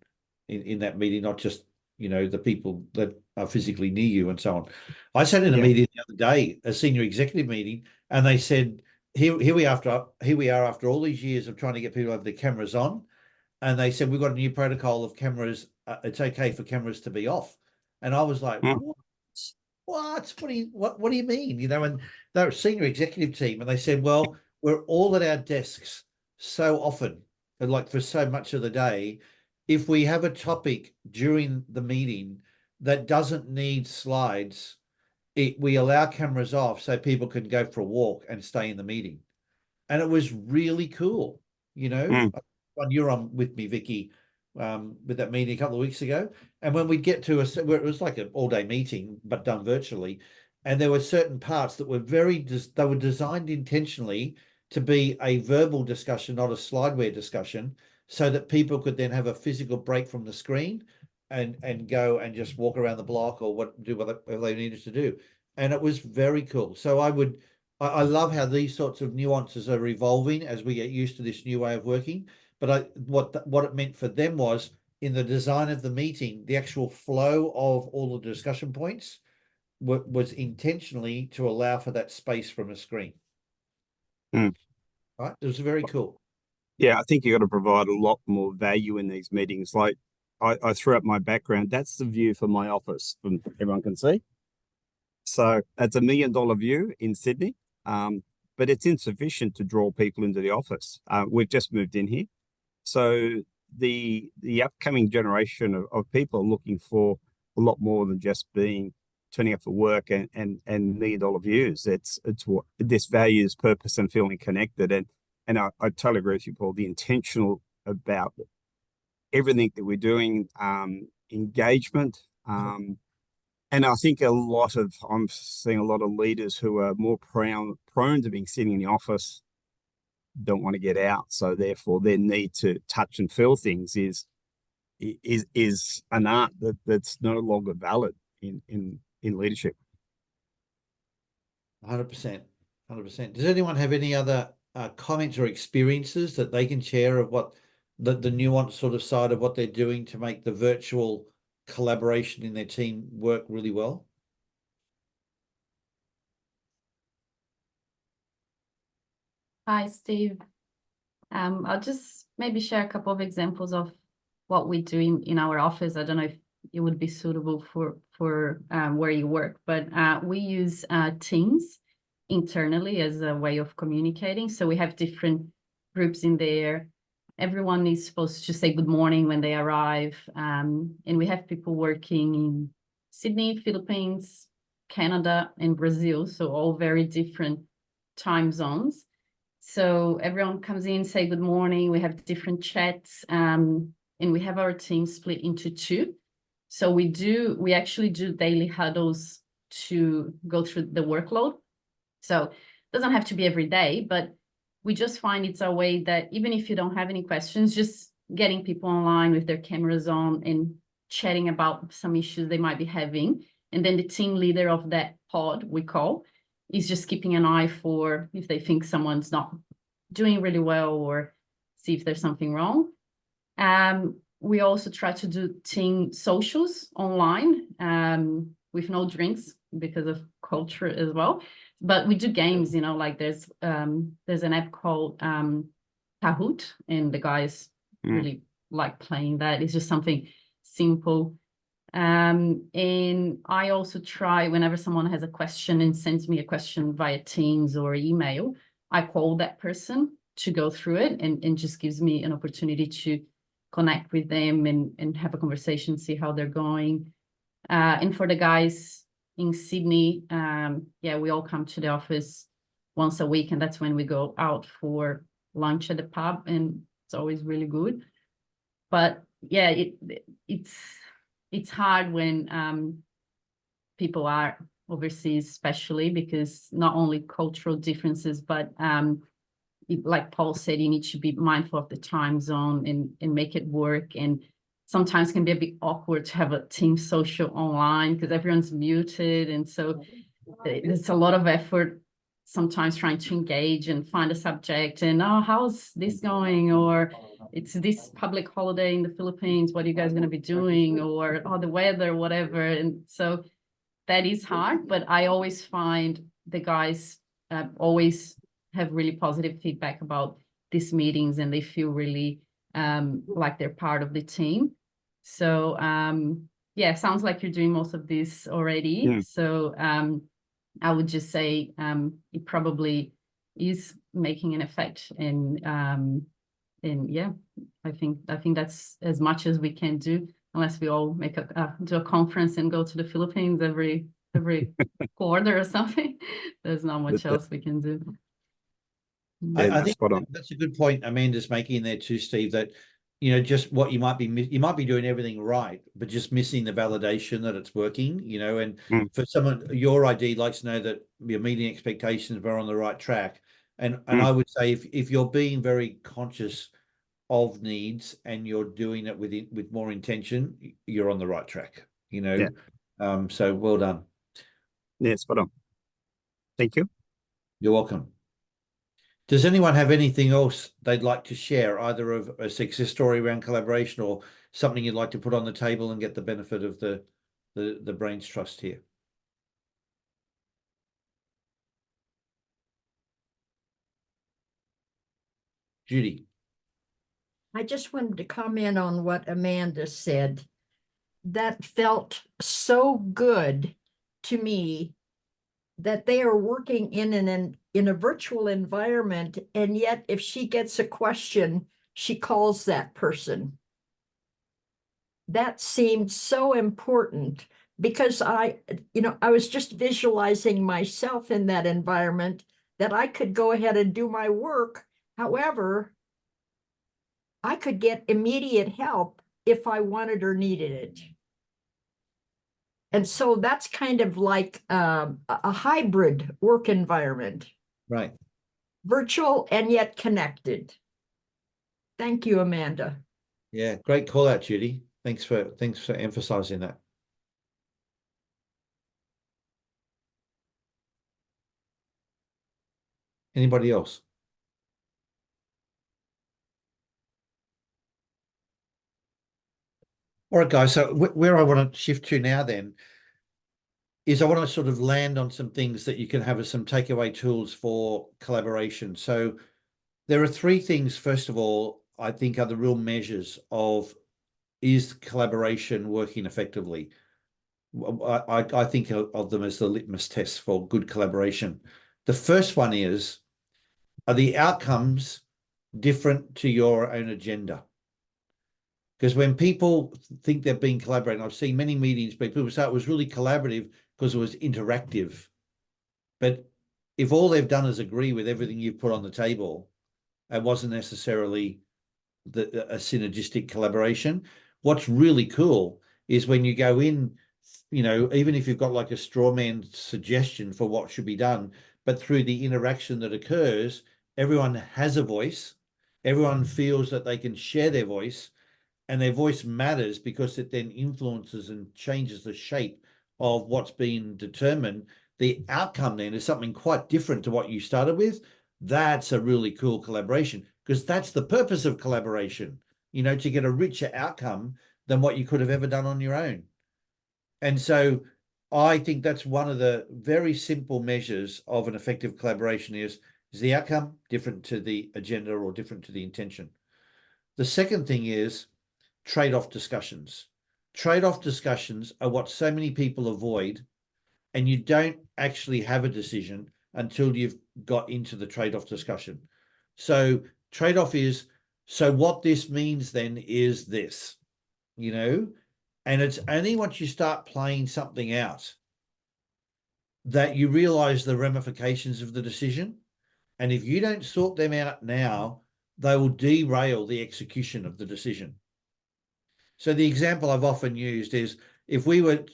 in that meeting, not just the people that are physically near you and so on. I sat in a meeting the other day, a senior executive meeting, and they said, here we are after all these years of trying to get people to have their cameras on, and they said we've got a new protocol of cameras. It's okay for cameras to be off, and I was like, what do you mean? And they're a senior executive team, and they said, well, we're all at our desks so often, and like for so much of the day. If we have a topic during the meeting that doesn't need slides, we allow cameras off so people can go for a walk and stay in the meeting. And it was really cool, When you're on with me, Vicky, with that meeting a couple of weeks ago. And when we get to where it was like an all-day meeting, but done virtually, and there were certain parts that were they were designed intentionally to be a verbal discussion, not a slideware discussion, so that people could then have a physical break from the screen and go and just walk around the block or do whatever they needed to do. and it was very cool. So I love how these sorts of nuances are evolving as we get used to this new way of working. But what it meant for them was in the design of the meeting, the actual flow of all the discussion points was intentionally to allow for that space from a screen. Mm. Right? It was very cool. Yeah, I think you got to provide a lot more value in these meetings. Like I threw up my background. That's the view from my office, from everyone can see. So it's $1 million view in Sydney, but it's insufficient to draw people into the office. We've just moved in here, so the upcoming generation of people are looking for a lot more than just turning up for work and $1 million views. It's what this values, purpose, and feeling connected. And I totally agree with you, Paul. The intentional about everything that we're doing, engagement. And I think I'm seeing a lot of leaders who are more prone to being sitting in the office, don't want to get out. So therefore their need to touch and feel things is an art that's no longer valid in leadership. 100%. 100%. Does anyone have any other comments or experiences that they can share of what the nuanced sort of side of what they're doing to make the virtual collaboration in their team work really well? Hi, Steve. I'll just maybe share a couple of examples of what we do in our office. I don't know if it would be suitable for where you work, but we use Teams internally as a way of communicating. So we have different groups in there. Everyone is supposed to say good morning when they arrive. And we have people working in Sydney, Philippines, Canada, and Brazil. So all very different time zones. So everyone comes in, say good morning. We have different chats, and we have our team split into two. So we actually do daily huddles to go through the workload. So it doesn't have to be every day, but we just find it's a way that even if you don't have any questions, just getting people online with their cameras on and chatting about some issues they might be having. And then the team leader of that pod, we call, is just keeping an eye for if they think someone's not doing really well or see if there's something wrong. We also try to do team socials online with no drinks because of culture as well. But we do games, like there's an app called Kahoot, and the guys really like playing that. It's just something simple. And I also try, whenever someone has a question and sends me a question via Teams or email, I call that person to go through it and just gives me an opportunity to connect with them and have a conversation, see how they're going. And for the guys in Sydney, we all come to the office once a week, and that's when we go out for lunch at the pub, and it's always really good. But yeah, it's hard when people are overseas, especially because not only cultural differences, but like Paul said, you need to be mindful of the time zone and make it work. And sometimes can be a bit awkward to have a team social online because everyone's muted. And so there's a lot of effort sometimes trying to engage and find a subject and, how's this going? Or it's this public holiday in the Philippines. What are you guys going to be doing? Or, the weather, whatever. And so that is hard, but I always find the guys always have really positive feedback about these meetings, and they feel really like they're part of the team. So sounds like you're doing most of this already. So I would just say it probably is making an effect, and I think that's as much as we can do, unless we all do a conference and go to the Philippines every quarter or something. There's not much else we can do. I think that's a good point Amanda's making there too, Steve, that just what you might be doing everything right, but just missing the validation that it's working, and for someone, your ID likes to know that you're meeting expectations, we're on the right track. And I would say if you're being very conscious of needs and you're doing it with more intention, you're on the right track, so well done. Yeah, spot on. Thank you. You're welcome. Does anyone have anything else they'd like to share, either of a success story around collaboration or something you'd like to put on the table and get the benefit of the brains trust here? Judy. I just wanted to comment on what Amanda said. That felt so good to me that they are working in a virtual environment, and yet if she gets a question, she calls that person. That seemed so important because I was just visualizing myself in that environment, that I could go ahead and do my work. However, I could get immediate help if I wanted or needed it. And so that's kind of like a hybrid work environment. Right. Virtual and yet connected. Thank you, Amanda. Yeah, great call out, Judy. Thanks for emphasizing that. Anybody else? All right, guys. So where I want to shift to now then is I want to sort of land on some things that you can have as some takeaway tools for collaboration. So there are three things, first of all, I think are the real measures of, is collaboration working effectively? I think of them as the litmus tests for good collaboration. The first one is, are the outcomes different to your own agenda? Because when people think they've been collaborating, I've seen many meetings, people say it was really collaborative because it was interactive. But if all they've done is agree with everything you've put on the table, it wasn't necessarily a synergistic collaboration. What's really cool is when you go in, even if you've got like a straw man suggestion for what should be done, but through the interaction that occurs, everyone has a voice, everyone feels that they can share their voice, and their voice matters because it then influences and changes the shape of what's been determined. The outcome then is something quite different to what you started with. That's a really cool collaboration, because that's the purpose of collaboration, to get a richer outcome than what you could have ever done on your own. And so I think that's one of the very simple measures of an effective collaboration is the outcome different to the agenda or different to the intention? The second thing is trade-off discussions. Trade-off discussions are what so many people avoid, and you don't actually have a decision until you've got into the trade-off discussion. So trade-off is, so what this means then is this, and it's only once you start playing something out that you realize the ramifications of the decision. And if you don't sort them out now, they will derail the execution of the decision. So the example I've often used is if we were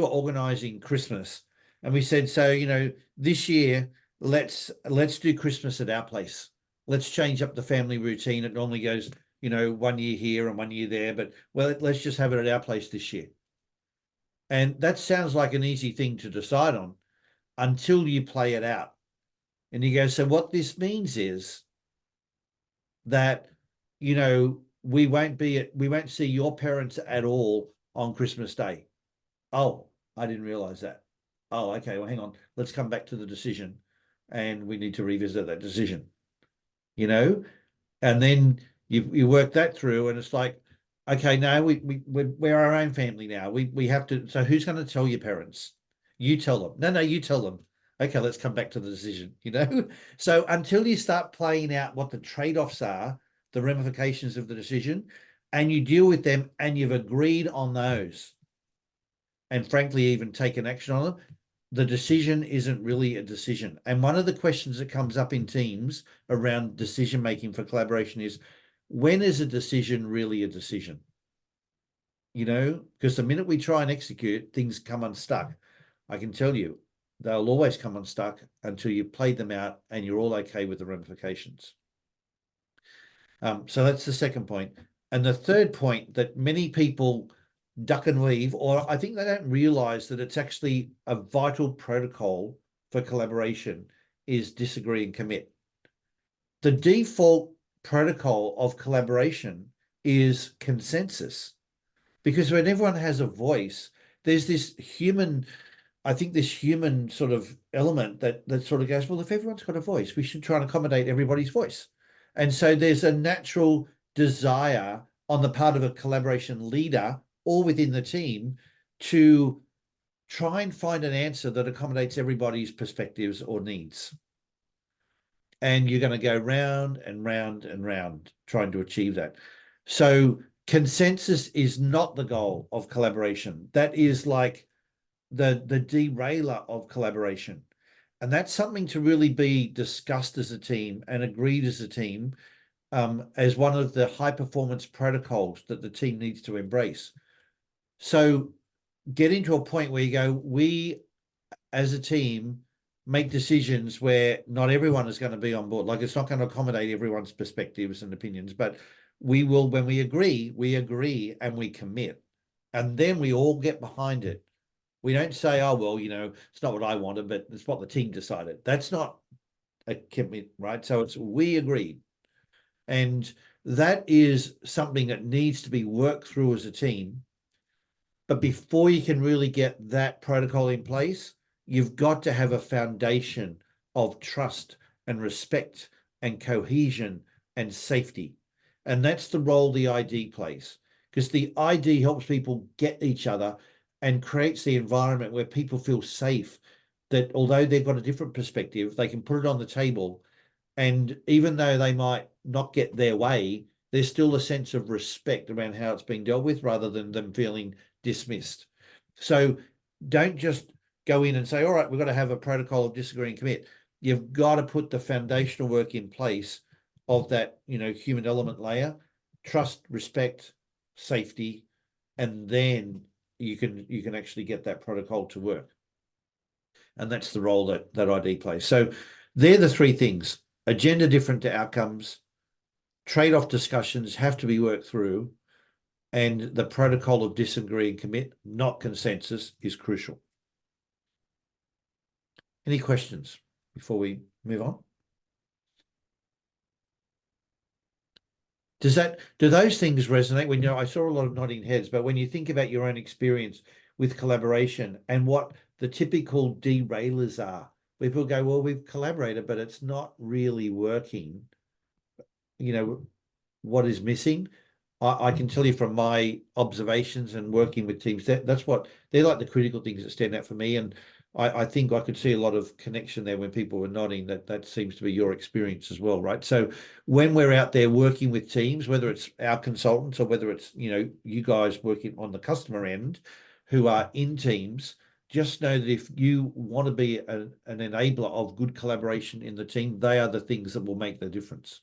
organizing Christmas and we said, so, this year, let's do Christmas at our place. Let's change up the family routine. It normally goes, 1 year here and 1 year there, but let's just have it at our place this year. And that sounds like an easy thing to decide on until you play it out. And you go, so what this means is that, we won't see your parents at all on Christmas Day. Oh, I didn't realize that. Oh, okay. Well, hang on. Let's come back to the decision, and we need to revisit that decision, and then you work that through, and it's like, okay, now we're our own family now. We have to. So who's going to tell your parents? You tell them. No, you tell them. Okay, let's come back to the decision. So until you start playing out what the trade-offs are, the ramifications of the decision, and you deal with them, and you've agreed on those, and frankly, even taken action on them, the decision isn't really a decision. And one of the questions that comes up in teams around decision making for collaboration is, when is a decision really a decision? Because the minute we try and execute, things come unstuck. I can tell you, they'll always come unstuck until you've played them out and you're all okay with the ramifications. So that's the second point. And the third point that many people duck and weave, or I think they don't realize that it's actually a vital protocol for collaboration is disagree and commit. The default protocol of collaboration is consensus, because when everyone has a voice, there's this human, I think this human sort of element that sort of goes, well, if everyone's got a voice, we should try and accommodate everybody's voice. And so there's a natural desire on the part of a collaboration leader or within the team to try and find an answer that accommodates everybody's perspectives or needs. And you're going to go round and round and round trying to achieve that. So consensus is not the goal of collaboration. That is like the derailer of collaboration. And that's something to really be discussed as a team and agreed as a team, as one of the high performance protocols that the team needs to embrace. So getting to a point where you go, we as a team make decisions where not everyone is going to be on board. Like, it's not going to accommodate everyone's perspectives and opinions, but we will, when we agree and we commit, and then we all get behind it. We don't say, oh, well, it's not what I wanted, but it's what the team decided. That's not a commit, right? So it's we agreed. And that is something that needs to be worked through as a team. But before you can really get that protocol in place, you've got to have a foundation of trust and respect and cohesion and safety. And that's the role the ID plays, because the ID helps people get each other and creates the environment where people feel safe, that although they've got a different perspective, they can put it on the table. And even though they might not get their way, there's still a sense of respect around how it's being dealt with, rather than them feeling dismissed. So don't just go in and say, all right, we've got to have a protocol of disagree and commit. You've got to put the foundational work in place of that, human element layer, trust, respect, safety, and then you can actually get that protocol to work. And that's the role that ID plays. So they're the three things: agenda different to outcomes, trade-off discussions have to be worked through, and the protocol of disagree and commit, not consensus, is crucial. Any questions before we move on? Do those things resonate? When I saw a lot of nodding heads, but when you think about your own experience with collaboration and what the typical derailers are, people go, well, we've collaborated, but it's not really working. What is missing? I can tell you from my observations and working with teams, that's what they're like, the critical things that stand out for me. And I think I could see a lot of connection there when people were nodding, that seems to be your experience as well, right? So when we're out there working with teams, whether it's our consultants or whether it's, you guys working on the customer end who are in teams, just know that if you want to be an enabler of good collaboration in the team, they are the things that will make the difference.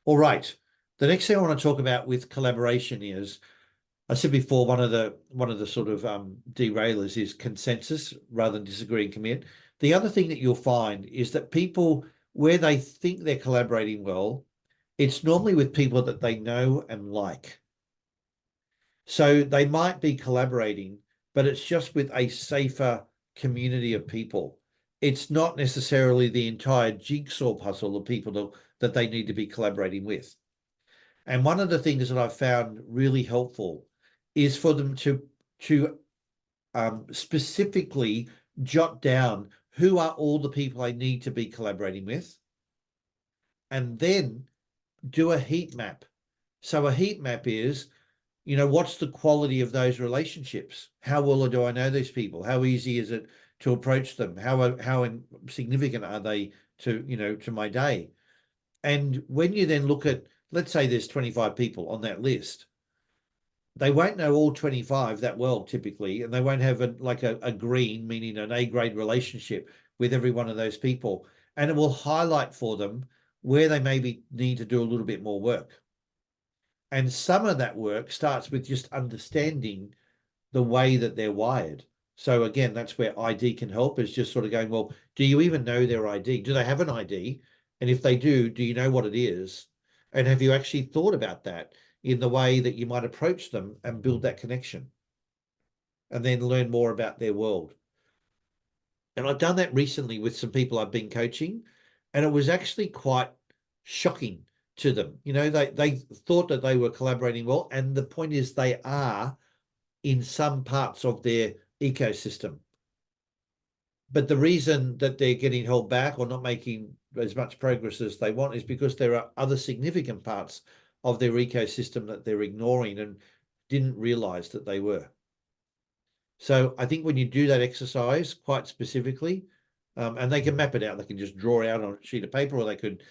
All right. The next thing I want to talk about with collaboration is, I said before, one of the sort of derailers is consensus rather than disagree and commit. The other thing that you'll find is that people, where they think they're collaborating well, it's normally with people that they know and like. So they might be collaborating, but it's just with a safer community of people. It's not necessarily the entire jigsaw puzzle of people that they need to be collaborating with. And one of the things that I've found really helpful is for them to specifically jot down who are all the people I need to be collaborating with, and then do a heat map. So a heat map is, what's the quality of those relationships? How well do I know these people? How easy is it to approach them? How significant are they to my day? And when you then look at, let's say there's 25 people on that list, they won't know all 25 that well typically, and they won't have a green, meaning an A-grade relationship with every one of those people. And it will highlight for them where they maybe need to do a little bit more work. And some of that work starts with just understanding the way that they're wired. So again, that's where ID can help, is just sort of going, well, do you even know their ID? Do they have an ID? And if they do you know what it is? And have you actually thought about that? in the way that you might approach them and build that connection, and then learn more about their world. And I've done that recently with some people I've been coaching, and it was actually quite shocking to them. You know, they thought that they were collaborating well, and the point is they are in some parts of their ecosystem. But the reason that they're getting held back or not making as much progress as they want is because there are other significant parts of their ecosystem that they're ignoring and didn't realize that they were. So I think when you do that exercise quite specifically, and they can map it out, they can just draw it out on a sheet of paper, or they could,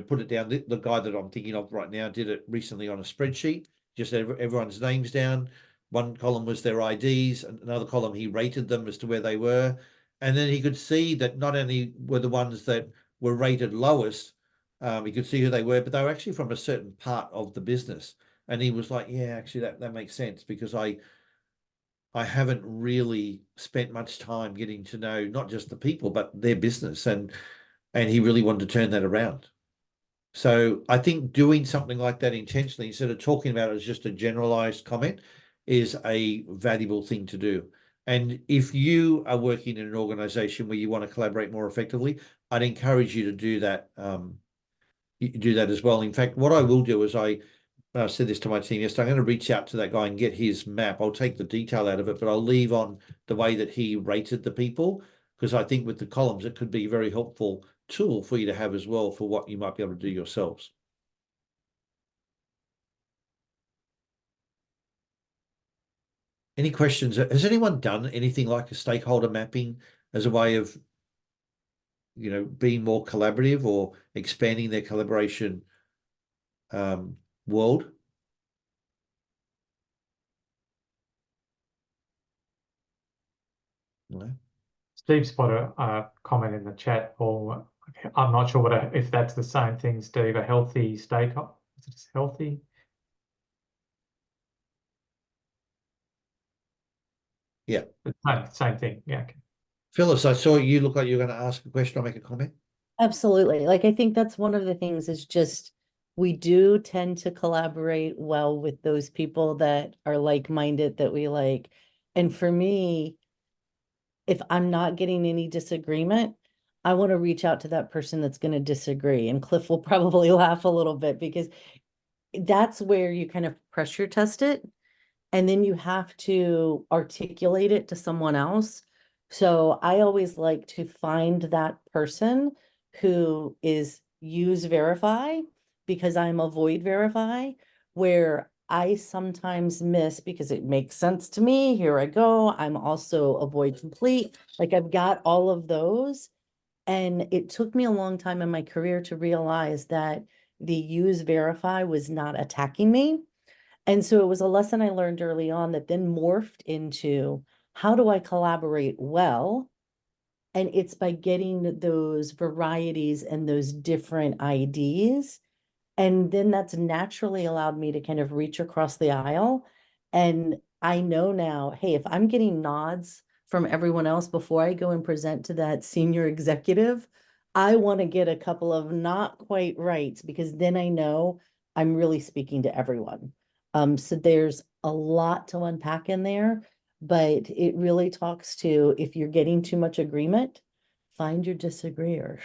put it down. The guy that I'm thinking of right now did it recently on a spreadsheet, just everyone's names down. One column was their IDs, and another column he rated them as to where they were. And then he could see that not only were the ones that were rated lowest, he could see who they were, but they were actually from a certain part of the business. And he was like, yeah, actually that makes sense, because I haven't really spent much time getting to know not just the people, but their business. And he really wanted to turn that around. So I think doing something like that intentionally, instead of talking about it as just a generalized comment, is a valuable thing to do. And if you are working in an organization where you want to collaborate more effectively, I'd encourage you to do that. You do that as well. In fact, what I will do is I said this to my team yesterday. I'm going to reach out to that guy and get his map. I'll take the detail out of it, but I'll leave on the way that he rated the people, because I think with the columns, it could be a very helpful tool for you to have as well for what you might be able to do yourselves. Any questions? Has anyone done anything like a stakeholder mapping as a way of, being more collaborative or expanding their collaboration world? No. Steve's put a comment in the chat, Paul. I'm not sure if that's the same thing, Steve. A healthy stakeholder. Is it healthy? Yeah. Same thing. Yeah. Okay. Phyllis, I saw you look like you're going to ask a question or make a comment. Absolutely. Like, I think that's one of the things is just we do tend to collaborate well with those people that are like-minded that we like. And for me, if I'm not getting any disagreement, I want to reach out to that person that's going to disagree. And Cliff will probably laugh a little bit, because that's where you kind of pressure test it. And then you have to articulate it to someone else. So I always like to find that person who is use verify, because I'm avoid verify, where I sometimes miss because it makes sense to me. Here I go. I'm also avoid complete. Like, I've got all of those. And it took me a long time in my career to realize that the use verify was not attacking me. And so it was a lesson I learned early on that then morphed into, how do I collaborate well? And it's by getting those varieties and those different IDs. And then that's naturally allowed me to kind of reach across the aisle. And I know now, hey, if I'm getting nods from everyone else before I go and present to that senior executive, I want to get a couple of not quite rights, because then I know I'm really speaking to everyone. So there's a lot to unpack in there, but it really talks to, if you're getting too much agreement, find your disagreeer.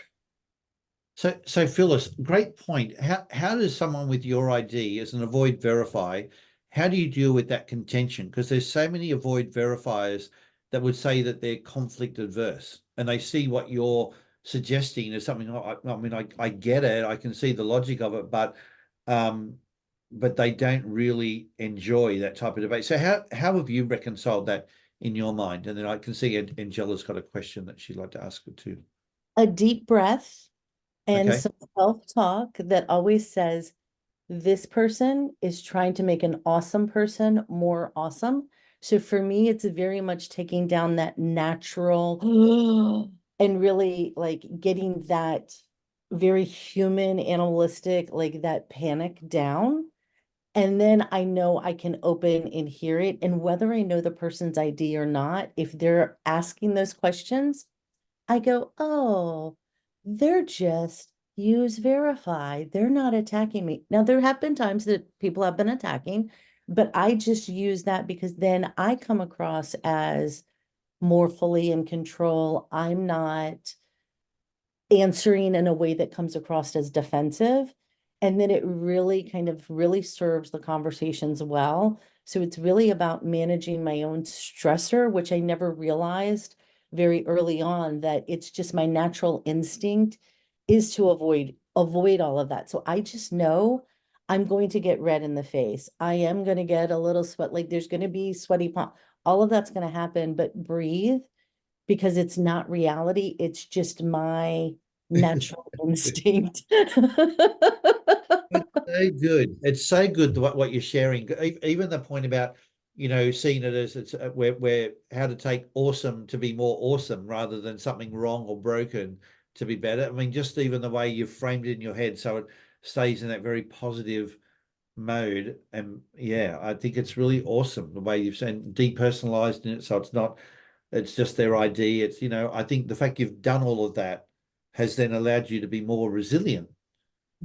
So Phyllis, great point. How does someone with your ID as an avoid verify, how do you deal with that contention? Because there's so many avoid verifiers that would say that they're conflict adverse, and they see what you're suggesting as something. I get it. I can see the logic of it, but they don't really enjoy that type of debate. So how have you reconciled that in your mind? And then I can see Angela's got a question that she'd like to ask her too. A deep breath and Okay. some self-talk that always says, this person is trying to make an awesome person more awesome. So for me, it's very much taking down that natural and really like getting that very human, animalistic, like that panic down. And then I know I can open and hear it. And whether I know the person's ID or not, if they're asking those questions, I go, oh, they're just use verify. They're not attacking me. Now, there have been times that people have been attacking, but I just use that because then I come across as more fully in control. I'm not answering in a way that comes across as defensive. And then it really kind of really serves the conversations well. So it's really about managing my own stressor, which I never realized very early on, that it's just my natural instinct is to avoid all of that. So I just know I'm going to get red in the face. I am going to get a little sweat, like there's going to be sweaty palm. All of that's going to happen, but breathe, because it's not reality. It's just my natural instinct. It's so good. It's so good what you're sharing. Even the point about, seeing it as it's where how to take awesome to be more awesome rather than something wrong or broken to be better. I mean, just even the way you've framed it in your head so it stays in that very positive mode. And yeah, I think it's really awesome the way you've said depersonalized in it. So it's just their ID. It's, I think the fact you've done all of that has then allowed you to be more resilient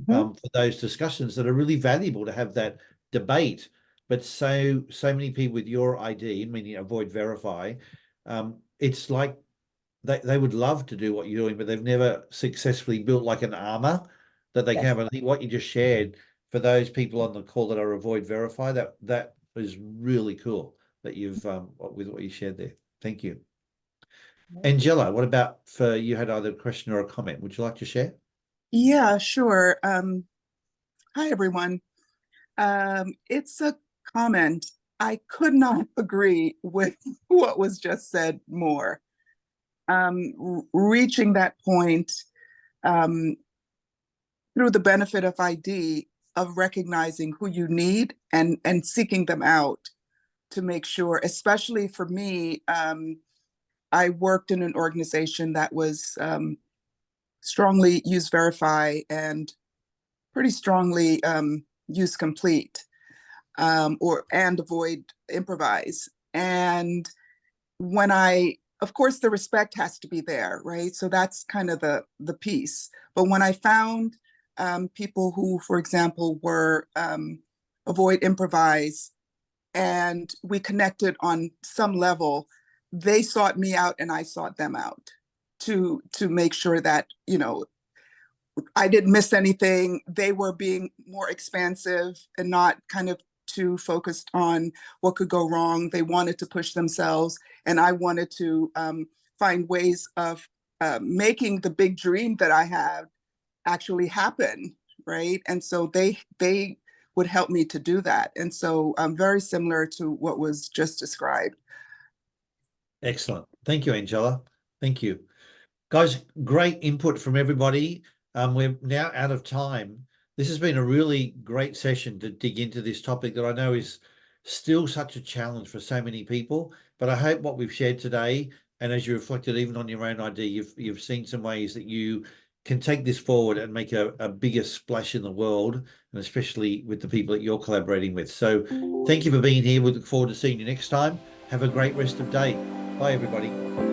for those discussions that are really valuable to have that debate. But so many people with your ID, meaning avoid verify, it's like they would love to do what you're doing, but they've never successfully built like an armor that they can have. I think what you just shared for those people on the call that are avoid verify, that is really cool that you've with what you shared there. Thank you. Angela, what about for you? Had either a question or a comment? Would you like to share? Yeah, sure. Hi, everyone. It's a comment. I could not agree with what was just said more. Reaching that point through the benefit of ID, of recognizing who you need and seeking them out to make sure, especially for me, I worked in an organization that was strongly use verify and pretty strongly use complete and avoid improvise. And when of course, the respect has to be there, right? So that's kind of the piece. But when I found people who, for example, were avoid improvise, and we connected on some level, they sought me out and I sought them out to make sure that, I didn't miss anything. They were being more expansive and not kind of too focused on what could go wrong. They wanted to push themselves, and I wanted to find ways of making the big dream that I have actually happen, right? And so they would help me to do that. And so very similar to what was just described. Excellent. Thank you, Angela. Thank you. Guys, great input from everybody. We're now out of time. This has been a really great session to dig into this topic that I know is still such a challenge for so many people. But I hope what we've shared today, and as you reflected even on your own ID, you've seen some ways that you can take this forward and make a bigger splash in the world, and especially with the people that you're collaborating with. So thank you for being here. We look forward to seeing you next time. Have a great rest of the day. Bye, everybody.